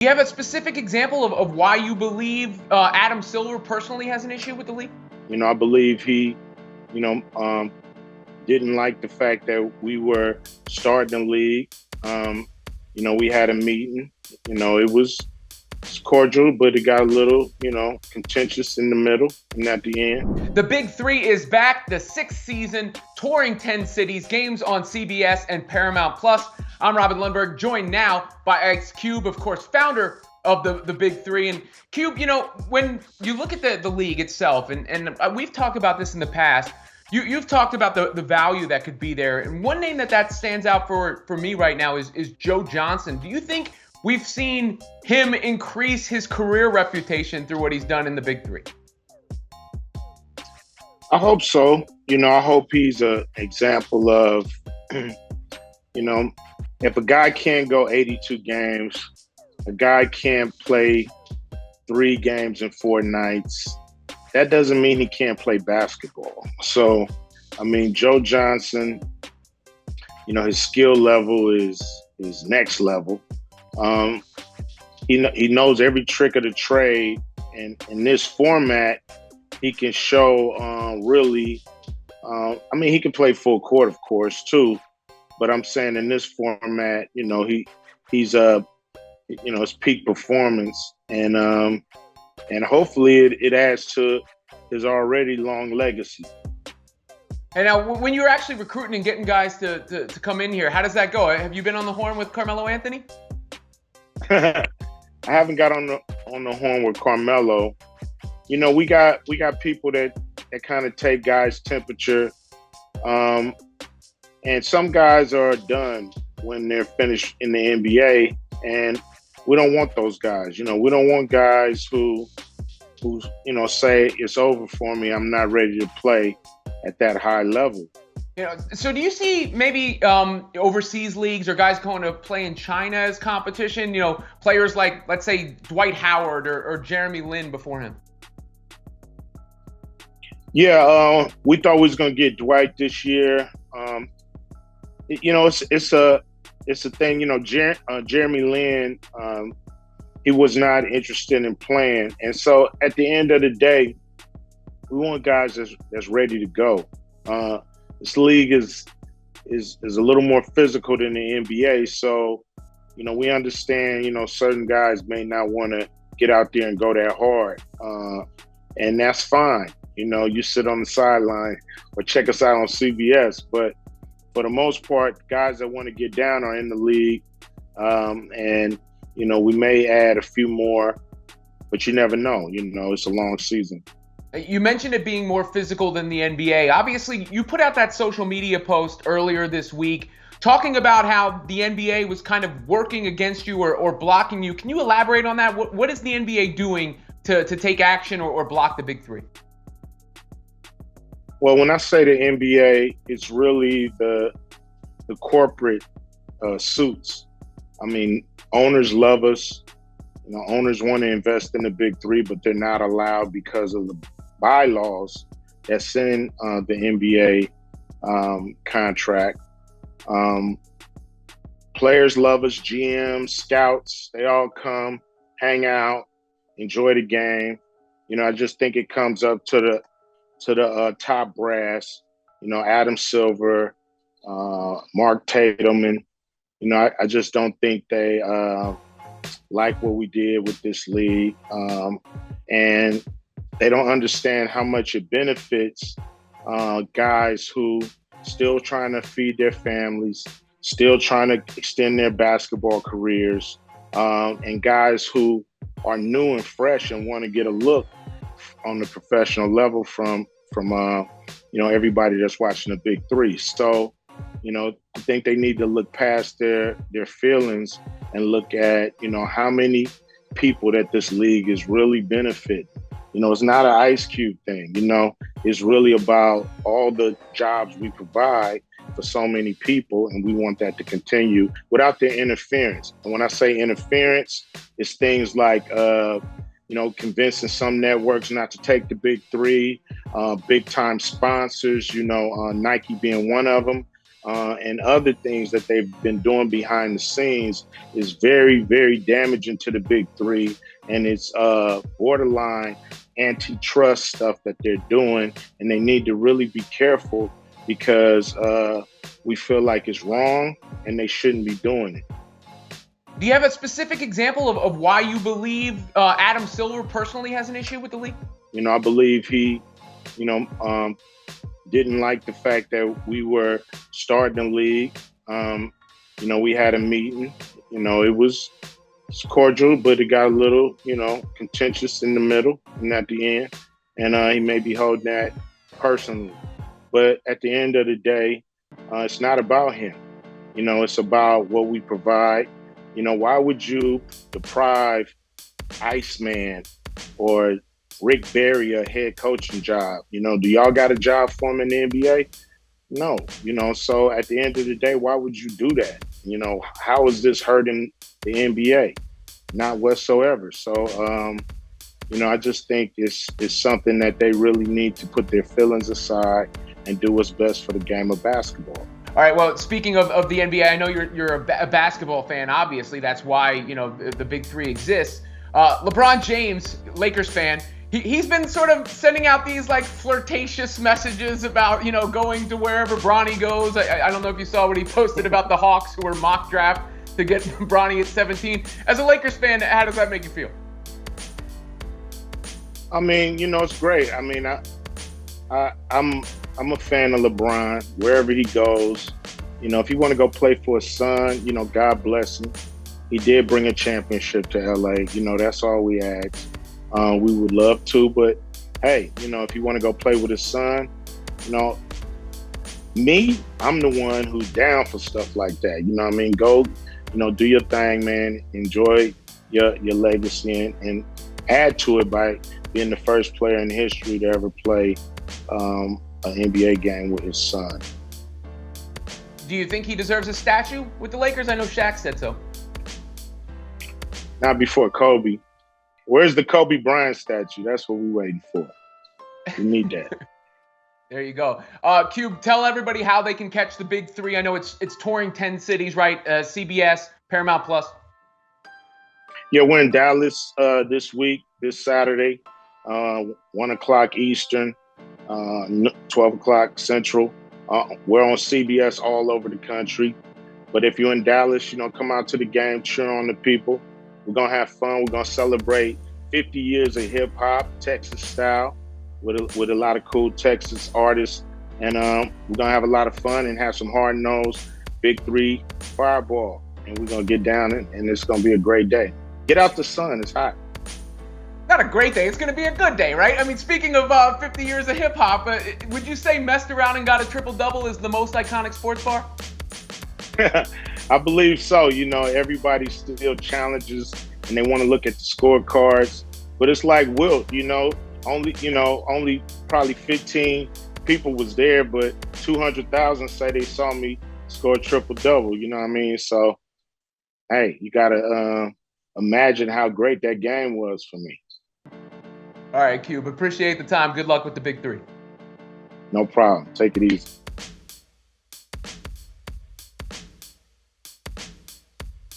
Do you have a specific example of why you believe Adam Silver personally has an issue with the league? I believe he, you know, um, didn't like the fact that we were starting the league. We had a meeting. It was cordial, but it got a little, contentious in the middle and at the end. The Big 3 is back, the sixth season, touring 10 cities, games on CBS and Paramount Plus. I'm Robin Lundberg, joined now by Ice Cube, of course, founder of the Big 3. And Cube, when you look at the league itself, and we've talked about this in the past, you've talked about the value that could be there. And one name that stands out for me right now is Joe Johnson. Do you think we've seen him increase his career reputation through what he's done in the Big 3? I hope so. I hope he's an example of, if a guy can't go 82 games, a guy can't play 3 games in 4 nights, that doesn't mean he can't play basketball. So, Joe Johnson, his skill level is next level. He knows every trick of the trade, and in this format, he can show really. He can play full court, of course, too. But I'm saying in this format, he's his peak performance, and hopefully it adds to his already long legacy. And now, when you're actually recruiting and getting guys to come in here, how does that go? Have you been on the horn with Carmelo Anthony? I haven't got on the horn with Carmelo. We got people that kind of take guys' temperature, and some guys are done when they're finished in the NBA, and we don't want those guys. We don't want guys who say it's over for me. I'm not ready to play at that high level. So do you see maybe overseas leagues or guys going to play in China as competition? Players like, let's say, Dwight Howard or Jeremy Lin before him. Yeah, we thought we was going to get Dwight this year. It's a thing. Jeremy Lin, he was not interested in playing, and so at the end of the day, we want guys that's ready to go. This league is a little more physical than the NBA, so we understand. Certain guys may not want to get out there and go that hard, and that's fine. You sit on the sideline or check us out on CBS, but for the most part, guys that want to get down are in the league, and we may add a few more, but you never know. It's a long season. You mentioned it being more physical than the NBA. Obviously, you put out that social media post earlier this week talking about how the NBA was kind of working against you or blocking you. Can you elaborate on that? What is the NBA doing to take action or block the Big 3? Well, when I say the NBA, it's really the corporate suits. Owners love us. Owners want to invest in the Big 3, but they're not allowed because of the bylaws that's in the NBA contract. Players love us, GMs, scouts, they all come, hang out, enjoy the game. I just think it comes up to the top brass, Adam Silver, Mark Tatum, and I just don't think they like what we did with this league, and they don't understand how much it benefits guys who still trying to feed their families, still trying to extend their basketball careers, and guys who are new and fresh and want to get a look on the professional level from everybody that's watching the Big 3. So, I think they need to look past their feelings and look at, how many people that this league is really benefiting. It's not an Ice Cube thing, it's really about all the jobs we provide for so many people, and we want that to continue without their interference. And when I say interference, it's things like, convincing some networks not to take the Big 3, big time sponsors, Nike being one of them. and other things that they've been doing behind the scenes is very, very damaging to the Big Three, and it's borderline antitrust stuff that they're doing, and they need to really be careful because we feel like it's wrong and they shouldn't be doing it. Do you have a specific example of why you believe Adam Silver personally has an issue with the league? I believe he, didn't like the fact that we were starting the league. We had a meeting. It was cordial, but it got a little, contentious in the middle and at the end. And he may be holding that personally. But at the end of the day, it's not about him. It's about what we provide. Why would you deprive Iceman or Rick Barry a head coaching job? Do y'all got a job for him in the NBA? No. So at the end of the day, why would you do that? How is this hurting the NBA? Not whatsoever. So, I just think it's something that they really need to put their feelings aside and do what's best for the game of basketball. All right. Well, speaking of the NBA, I know you're a basketball fan. Obviously, that's why the Big Three exists. LeBron James, Lakers fan, he's been sort of sending out these like flirtatious messages about going to wherever Bronny goes. I don't know if you saw what he posted about the Hawks who were mock draft to get Bronny at 17. As a Lakers fan, how does that make you feel? I mean, it's great. I mean, I'm a fan of LeBron. Wherever he goes, if he want to go play for his son, God bless him. He did bring a championship to LA. That's all we ask. We would love to, but hey, if you want to go play with his son, I'm the one who's down for stuff like that. Go, do your thing, man. Enjoy your legacy and add to it by being the first player in history to ever play an NBA game with his son. Do you think he deserves a statue with the Lakers? I know Shaq said so. Not before Kobe. Where's the Kobe Bryant statue? That's what we're waiting for. We need that. There you go. Cube, tell everybody how they can catch the Big Three. I know it's touring 10 cities, right? CBS, Paramount Plus. Yeah, we're in Dallas this week, this Saturday, 1 o'clock Eastern, 12 o'clock Central. We're on CBS all over the country. But if you're in Dallas, come out to the game, cheer on the people. We're going to have fun. We're going to celebrate 50 years of hip-hop, Texas style, with a lot of cool Texas artists. And we're going to have a lot of fun and have some hard-nosed Big Three fireball. And we're going to get down and it's going to be a great day. Get out the sun. It's hot. Not a great day. It's going to be a good day, right? I mean, speaking of 50 years of hip-hop, would you say Messed Around and Got a Triple-Double is the most iconic sports bar? I believe so. Everybody still challenges and they want to look at the scorecards. But it's like Wilt, only probably 15 people was there, but 200,000 say they saw me score a triple-double. You know what I mean? So, hey, you got to imagine how great that game was for me. All right, Cube. Appreciate the time. Good luck with the Big Three. No problem. Take it easy.